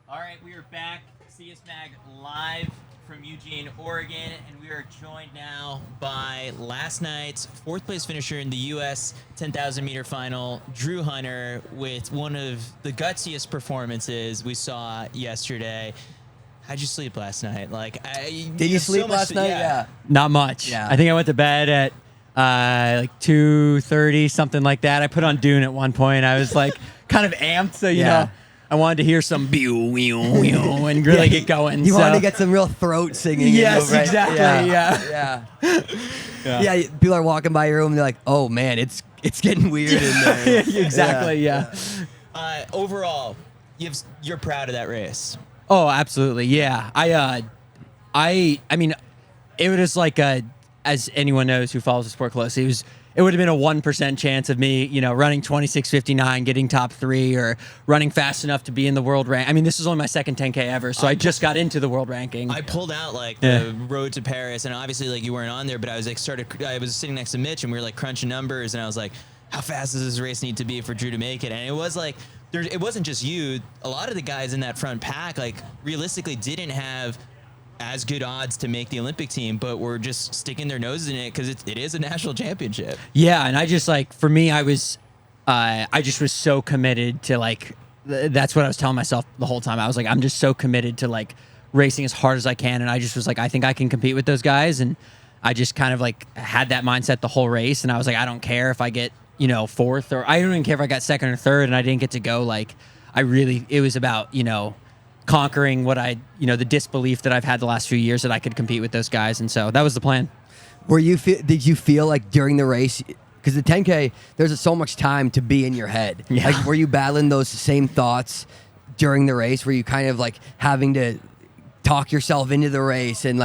All right, we are back. CITIUS MAG live from Eugene, Oregon, and we are joined now by last night's fourth place finisher in the U.S. 10,000 meter final, Drew Hunter, with one of the gutsiest performances we saw yesterday. How'd you sleep last night? Did you sleep last night? Yeah. Not much. Yeah. I think I went to bed at like 2:30, something like that. I put on Dune at one point. I was like kind of amped, so you know, I wanted to hear some and really get going. You wanted to get some real throat singing. Yes, right? exactly. Yeah. People are walking by your room and they're like, "Oh man, it's getting weird in there." Exactly. Yeah. Overall, you're proud of that race. Oh, absolutely. Yeah. I mean, it was like as anyone knows who follows the sport closely, it would have been a 1% chance of me, running 26:59, getting top 3, or running fast enough to be in the world rank. I mean, this is only my second 10K ever, so I just got into the world ranking. I pulled out the road to Paris, and obviously you weren't on there, but I was I was sitting next to Mitch, and we were crunching numbers, and I was like, how fast does this race need to be for Drew to make it? And it was it wasn't just you. A lot of the guys in that front pack, realistically, didn't have as good odds to make the Olympic team, but were just sticking their noses in it because it is a national championship. Yeah, and I just for me, I just was so committed to that's what I was telling myself the whole time. I was I'm just so committed to racing as hard as I can, and I just was I think I can compete with those guys, and I just kind of had that mindset the whole race, and I was I don't care if I get fourth, or I don't even care if I got second or third and I didn't get to go. It was about conquering what the disbelief that I've had the last few years that I could compete with those guys, and so that was the plan. Did you feel during the race, because the 10K, there's so much time to be in your head? Yeah. Were you battling those same thoughts during the race? Were you kind of having to talk yourself into the race and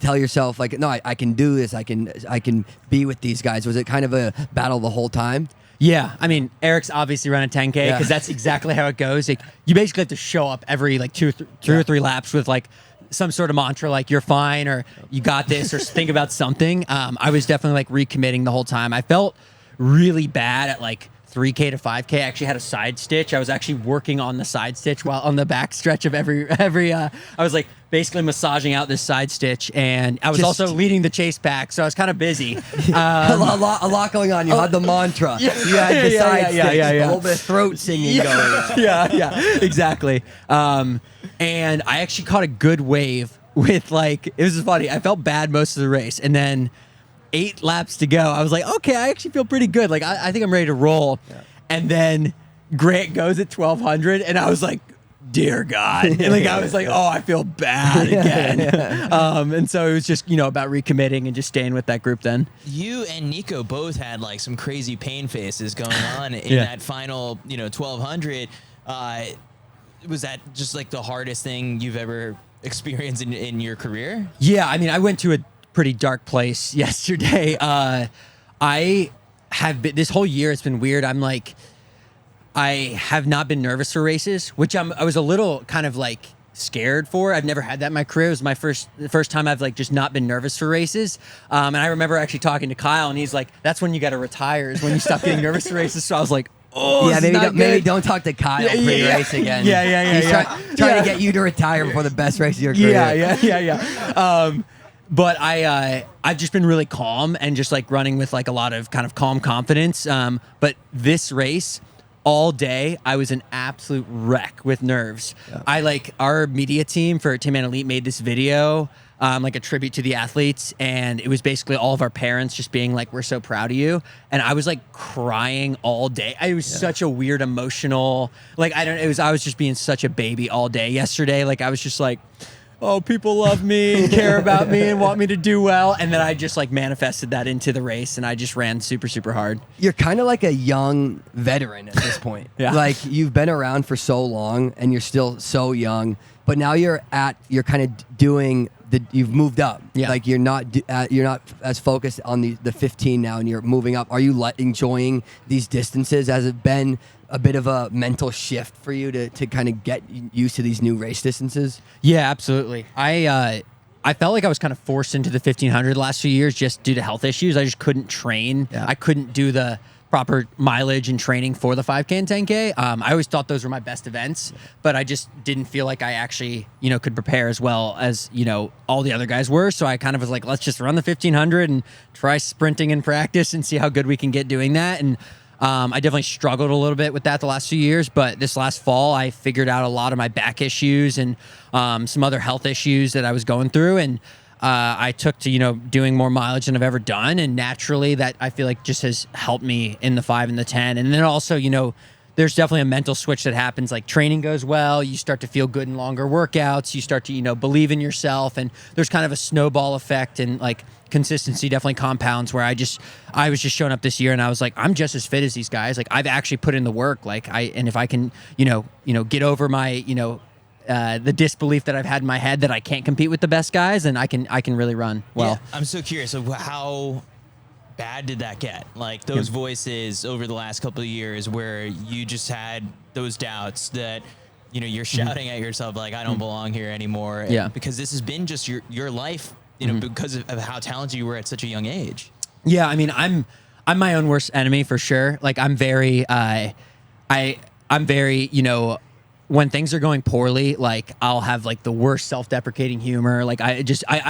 tell yourself no, I can do this, I can be with these guys? Was it kind of a battle the whole time? Yeah, I mean, Eric's obviously running 10K because that's exactly how it goes. You basically have to show up every two or three laps with some sort of mantra you're fine, or you got this, or think about something. I was definitely recommitting the whole time. I felt really bad at 3K to 5K. I actually had a side stitch. I was actually working on the side stitch while on the back stretch of every I was basically massaging out this side stitch, and I was also leading the chase pack, so I was kind of busy. A lot going on. You had the mantra. You had the side stitch. A little bit of throat singing going. Yeah, exactly. And I actually caught a good wave with it was just funny. I felt bad most of the race, and then 8 laps to go, I was okay, I actually feel pretty good. I think I'm ready to roll. Yeah. And then Grant goes at 1,200, and I was dear God. And I was oh, I feel bad again. And so it was just, about recommitting and just staying with that group then. You and Nico both had some crazy pain faces going on in that final, 1,200. Was that just the hardest thing you've ever experienced in your career? Yeah, I mean, I went to a pretty dark place yesterday. I have been, this whole year it's been weird. I have not been nervous for races, which I was a little kind of scared for. I've never had that in my career. It was the first time I've just not been nervous for races. And I remember actually talking to Kyle, and he's that's when you got to retire, is when you stop getting nervous for races. So I was oh, yeah, maybe don't talk to Kyle pre-race again. Yeah. He's trying to get you to retire before the best race of your career. Yeah. But I've just been really calm and just running with a lot of kind of calm confidence. But this race, all day, I was an absolute wreck with nerves. Yeah. Our media team for Tinman Elite made this video, a tribute to the athletes, and it was basically all of our parents just being we're so proud of you. And I was crying all day. It was such a weird emotional, I was just being such a baby all day yesterday. I was just oh, people love me and care about me and want me to do well. And then I just manifested that into the race, and I just ran super, super hard. You're kind of like a young veteran at this point. Yeah. You've been around for so long and you're still so young, but now you're kind of doing you've moved up. Yeah. You're not as focused on the 15 now, and you're moving up. Are you enjoying these distances? Has it been a bit of a mental shift for you to kind of get used to these new race distances? Yeah, absolutely. I felt I was kind of forced into the 1,500 last few years just due to health issues. I just couldn't train. Yeah. I couldn't do the proper mileage and training for the 5K and 10K. I always thought those were my best events, but I just didn't feel like I actually, could prepare as well as, all the other guys were. So I kind of was like, let's just run the 1500 and try sprinting in practice and see how good we can get doing that. And I definitely struggled a little bit with that the last few years, but this last fall, I figured out a lot of my back issues and some other health issues that I was going through. And I took to, doing more mileage than I've ever done. And naturally that I feel like just has helped me in the 5 and the 10. And then also, there's definitely a mental switch that happens. Like training goes well, you start to feel good in longer workouts, you start to, believe in yourself. And there's kind of a snowball effect, and like consistency definitely compounds, where I was just showing up this year and I was like, I'm just as fit as these guys. Like I've actually put in the work. And if I can, get over my, the disbelief that I've had in my head that I can't compete with the best guys, and I can really run well. Yeah, I'm so curious of how bad did that get? Like those voices over the last couple of years where you just had those doubts that, you're shouting at yourself like, I don't belong here anymore. Yeah. Because this has been just your life, because of how talented you were at such a young age. Yeah, I mean, I'm my own worst enemy for sure. Like I'm very I'm very, when things are going poorly, like I'll have like the worst self-deprecating humor. Like I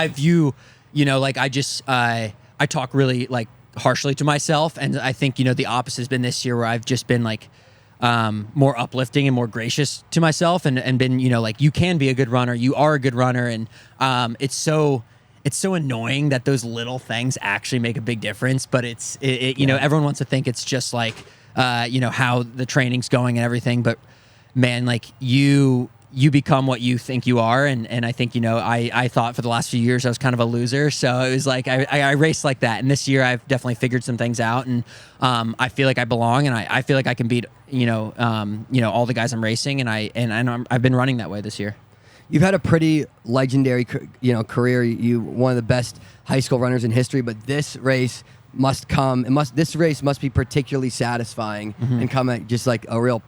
view, I talk really like harshly to myself. And I think, the opposite has been this year, where I've just been like more uplifting and more gracious to myself, and been, like, you can be a good runner. You are a good runner. And it's so annoying that those little things actually make a big difference. But everyone wants to think it's just like, how the training's going and everything. But man, like you become what you think you are. And I think, I thought for the last few years I was kind of a loser. So it was like, I raced like that. And this year I've definitely figured some things out, and I feel like I belong, and I feel like I can beat, all the guys I'm racing. And I've been running that way this year. You've had a pretty legendary, career. You one of the best high school runners in history, but this race this race must be particularly satisfying and come at just like a real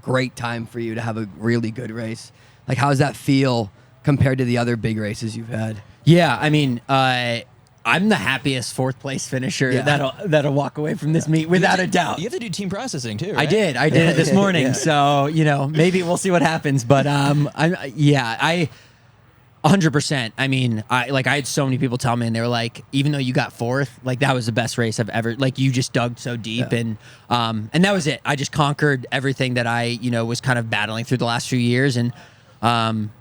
great time for you to have a really good race. Like, how does that feel compared to the other big races you've had? Yeah, I mean, I'm the happiest 4th place finisher that'll walk away from this meet without a doubt. You have to do team processing too, right? I did it this morning. So, maybe we'll see what happens. But I 100%. I mean, I had so many people tell me, and they were like, even though you got 4th, like that was the best race I've ever, like you just dug so deep. And that was it. I just conquered everything that I, was kind of battling through the last few years. And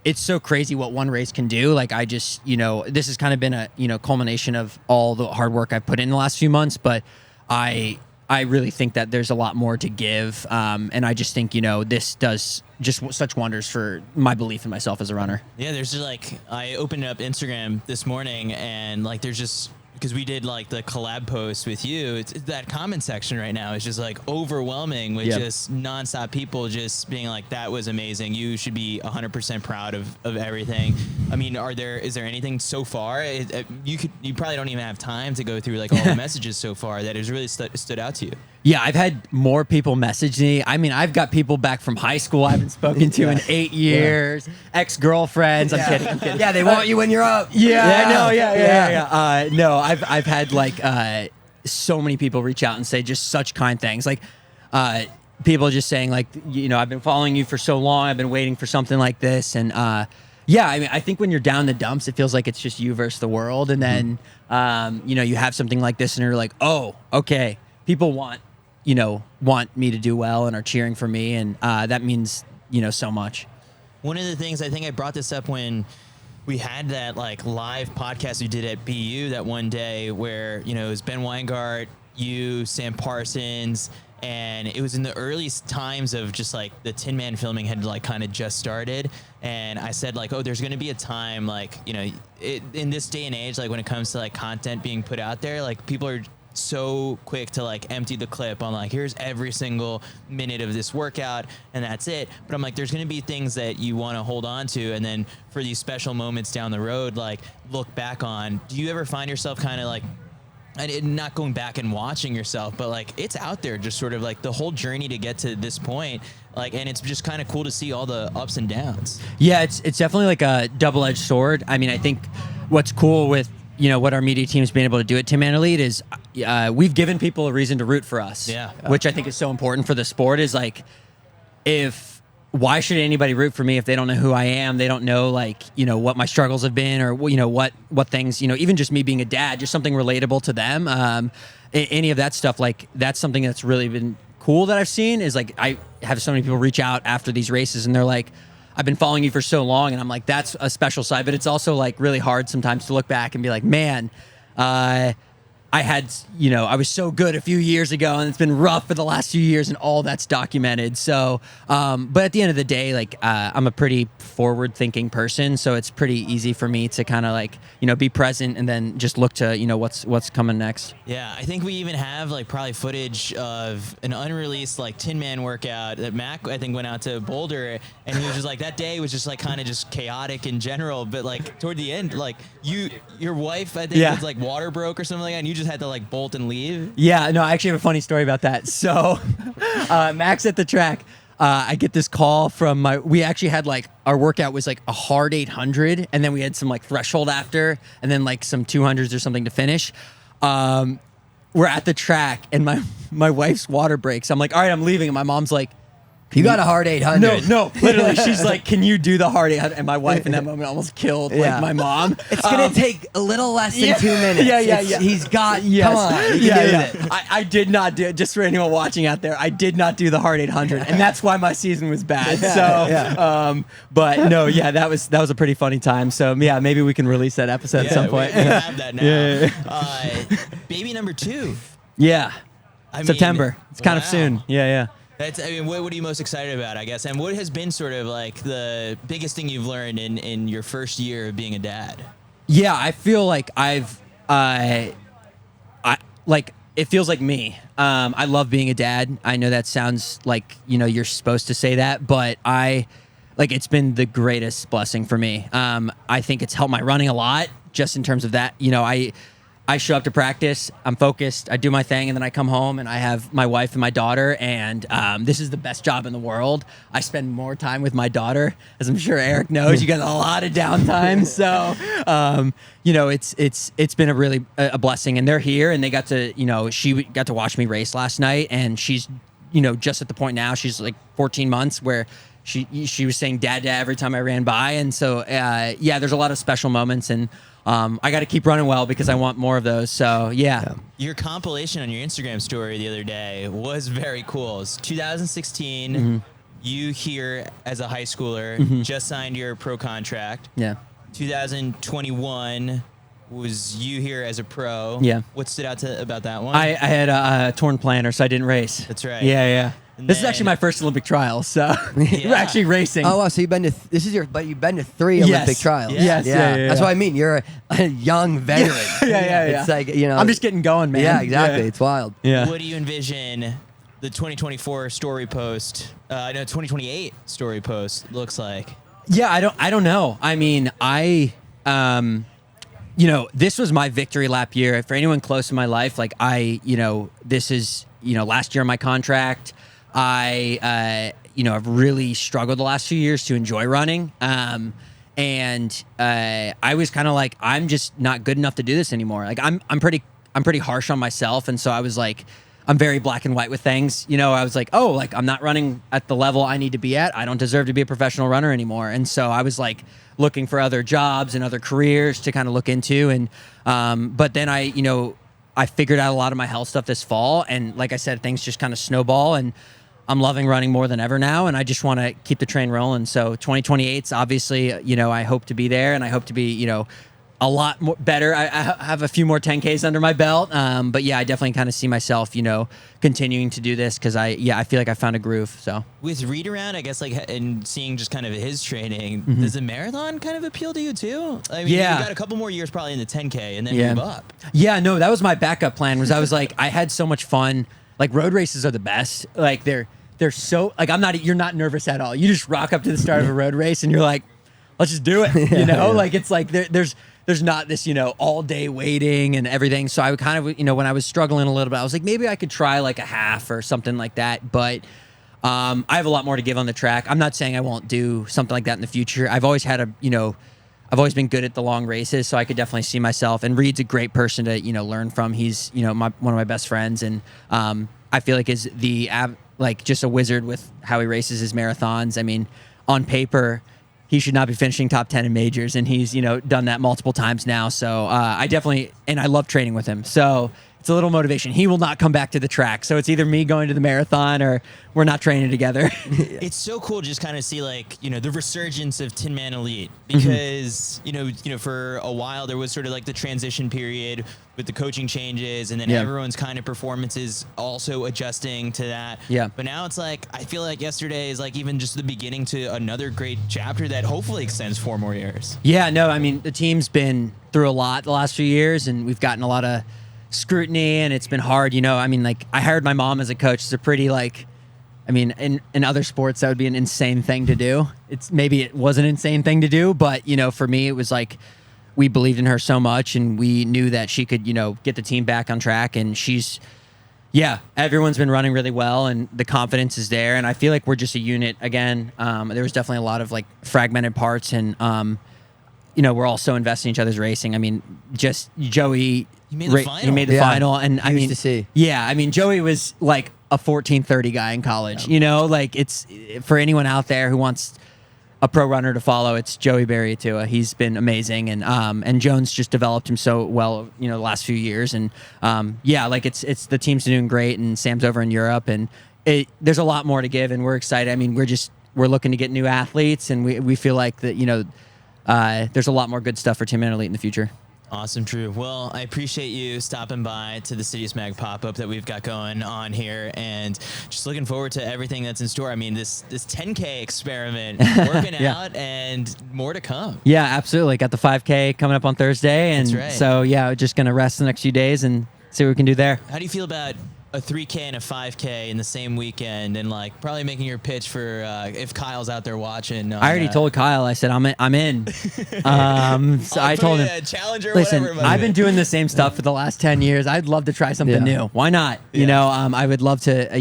it's so crazy what one race can do. Like I just, this has kind of been a, culmination of all the hard work I've put in the last few months, but I really think that there's a lot more to give. And I just think, this does just such wonders for my belief in myself as a runner. Yeah, there's just like, I opened up Instagram this morning, and like there's just, because we did like the collab post with you, it's that comment section right now is just like overwhelming with just nonstop people just being like, that was amazing. You should be 100% proud of everything. I mean, is there anything so far? You probably don't even have time to go through like all the messages so far that has really stood out to you. Yeah, I've had more people message me. I mean, I've got people back from high school I haven't spoken to in 8 years, ex-girlfriends. I'm kidding. Yeah, they want you when you're up. Yeah, I know. Yeah. No, I've had like so many people reach out and say just such kind things. Like people just saying like, I've been following you for so long. I've been waiting for something like this. And yeah, I mean, I think when you're down in the dumps, it feels like it's just you versus the world. And then, you have something like this and you're like, oh, okay, people want me to do well and are cheering for me. And that means, so much. One of the things, I think I brought this up when we had that like live podcast we did at BU that one day where, it was Ben Weingart, you, Sam Parsons, and it was in the earliest times of just like the Tinman filming had like kind of just started. And I said like, oh, there's going to be a time like, in this day and age, like when it comes to like content being put out there, like people are so quick to like empty the clip on like, here's every single minute of this workout and that's it. But I'm like, there's going to be things that you want to hold on to. And then for these special moments down the road, like look back on, do you ever find yourself kind of like, not going back and watching yourself, but like it's out there just sort of like the whole journey to get to this point. Like, and it's just kind of cool to see all the ups and downs. Yeah, it's definitely like a double-edged sword. I mean, I think what's cool with, what our media team's been able to do at Tinman Elite is, we've given people a reason to root for us. Yeah. Which I think is so important for the sport. Is like, why should anybody root for me if they don't know who I am? They don't know, like, what my struggles have been, or what things, even just me being a dad, just something relatable to them. Any of that stuff, like, that's something that's really been cool that I've seen. Is like, I have so many people reach out after these races and they're like, I've been following you for so long, and I'm like, that's a special side. But it's also like really hard sometimes to look back and be like, man, I had, I was so good a few years ago, and it's been rough for the last few years, and all that's documented. So, but at the end of the day, like, I'm a pretty forward-thinking person, so it's pretty easy for me to kind of like, be present and then just look to, what's coming next. Yeah, I think we even have like probably footage of an unreleased like Tinman workout that Mac, I think, went out to Boulder, and he was just like, that day was just like kind of just chaotic in general, but like toward the end, like your wife, I think, was like water broke or something like that, and you just had to like bolt and leave. Yeah, no, I actually have a funny story about that. So, Max at the track, I get this call from we actually had like, our workout was like a hard 800, and then we had some like threshold after, and then like some 200s or something to finish. We're at the track, and my wife's water breaks. I'm like, all right, I'm leaving. And my mom's like, You got a hard 800. No, literally, she's like, can you do the hard 800? And my wife in that moment almost killed like my mom. It's going to take a little less than 2 minutes. Yeah. He's got, Yes. come on. You can do it. I did not do it, just for anyone watching out there, I did not do the hard 800, and that's why my season was bad. But no, that was a pretty funny time. So yeah, maybe we can release that episode at some point. We have that now. Baby number 2. Yeah. I mean, September. It's kind of wow. soon. Yeah. What are you most excited about, I guess? And what has been sort of like the biggest thing you've learned in your first year of being a dad? Yeah, I feel like it feels like me. I love being a dad. I know that sounds like, you're supposed to say that, but it's been the greatest blessing for me. I think it's helped my running a lot, just in terms of that. I show up to practice, I'm focused, I do my thing, and then I come home and I have my wife and my daughter, and this is the best job in the world. I spend more time with my daughter, as I'm sure Eric knows. You got a lot of downtime, so it's been a really a blessing. And they're here, and they got to, she got to watch me race last night, and she's just at the point now, she's like 14 months where she was saying dad every time I ran by, and so there's a lot of special moments, and I got to keep running well because I want more of those. So yeah. Your compilation on your Instagram story the other day was very cool. It's 2016. You here as a high schooler, just signed your pro contract. Yeah. 2021 was you here as a pro. Yeah. What stood out about that one? I had a torn plantar, so I didn't race. That's right. Yeah. And This is actually my first Olympic trial, so we're actually racing. Oh, wow, so you've been to but you've been to 3 Olympic trials. Yes. Yeah. That's what I mean. You're a young veteran. Yeah. It's like, I'm just getting going, man. Yeah, exactly. It's wild. Yeah. What do you envision the 2024 story post? 2028 story post looks like. Yeah, I don't know. I mean, this was my victory lap year. For anyone close in my life, like this is, last year on my contract. I've really struggled the last few years to enjoy running. And I was kind of like, I'm just not good enough to do this anymore. Like I'm pretty harsh on myself. And so I was like, I'm very black and white with things. I was like, I'm not running at the level I need to be at. I don't deserve to be a professional runner anymore. And so I was like looking for other jobs and other careers to kind of look into. And, but then I figured out a lot of my health stuff this fall. And like I said, things just kind of snowball, and I'm loving running more than ever now. And I just want to keep the train rolling. So 2028's obviously, I hope to be there, and I hope to be, a lot more better. I have a few more 10Ks under my belt. But yeah, I definitely kind of see myself, continuing to do this because I feel like I found a groove. So with Reed around, I guess, and seeing just kind of his training, does the marathon kind of appeal to you too? I mean, you got a couple more years probably in the 10K and then move up. Yeah, no, that was my backup plan. I was like, I had so much fun. Like, road races are the best. Like they're so like you're not nervous at all. You just rock up to the start of a road race and you're like, let's just do it. Like it's like there's not this, all day waiting and everything. So I would kind of, when I was struggling a little bit, I was like, maybe I could try like a half or something like that. But I have a lot more to give on the track. I'm not saying I won't do something like that in the future. I've always had I've always been good at the long races, so I could definitely see myself. And Reed's a great person to learn from. He's one of my best friends, and I feel like is just a wizard with how he races his marathons. I mean, on paper, he should not be finishing top 10 in majors, and he's done that multiple times now. So I love training with him. So it's a little motivation. He will not come back to the track, so it's either me going to the marathon or we're not training together. It's so cool to just kind of see the resurgence of Tinman Elite, because for a while there was sort of like the transition period with the coaching changes, and then everyone's kind of performances also adjusting to that. Yeah. But now it's like, I feel like yesterday is like even just the beginning to another great chapter that hopefully extends 4 more years. Yeah, no, I mean, the team's been through a lot the last few years, and we've gotten a lot of scrutiny, and it's been hard. I mean, like, I hired my mom as a coach. It's a pretty, in other sports, that would be an insane thing to do. Maybe it was an insane thing to do, but, for me, it was like, we believed in her so much, and we knew that she could, get the team back on track. And everyone's been running really well, and the confidence is there. And I feel like we're just a unit again. There was definitely a lot of fragmented parts, and we're all so invested in each other's racing. I mean, just Joey, he made the final. He made the final, and I mean, to see. Yeah, I mean, Joey was like a 14:30 guy in college. It's for anyone out there who wants a pro runner to follow, it's Joey Barriatua. He's been amazing, and Jones just developed him so well, the last few years. And it's the team's doing great, and Sam's over in Europe, and there's a lot more to give, and we're excited. I mean, we're looking to get new athletes, and we feel like that there's a lot more good stuff for Tinman Elite in the future. Awesome, Drew. Well, I appreciate you stopping by to the CITIUS MAG pop-up that we've got going on here, and just looking forward to everything that's in store. I mean, this 10K experiment working out, and more to come. Yeah, absolutely. Got the 5K coming up on Thursday, and That's right. So just gonna rest the next few days and see what we can do there. How do you feel about a 3K and a 5K in the same weekend, and probably making your pitch for if Kyle's out there watching? I already told Kyle. I said I'm in. So I told him, challenger. listen, Whatever, I've been doing the same stuff for the last 10 years. I'd love to try something new. Why not? I would love to.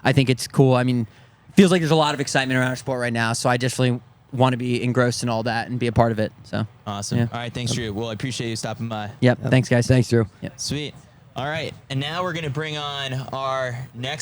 I think it's cool. I mean, feels like there's a lot of excitement around our sport right now. So I definitely want to be engrossed in all that and be a part of it. So awesome. Yeah. All right, thanks, Drew. Well, I appreciate you stopping by. Yep. Thanks, guys. Thanks, Drew. Yep. Sweet. All right, and now we're gonna bring on our next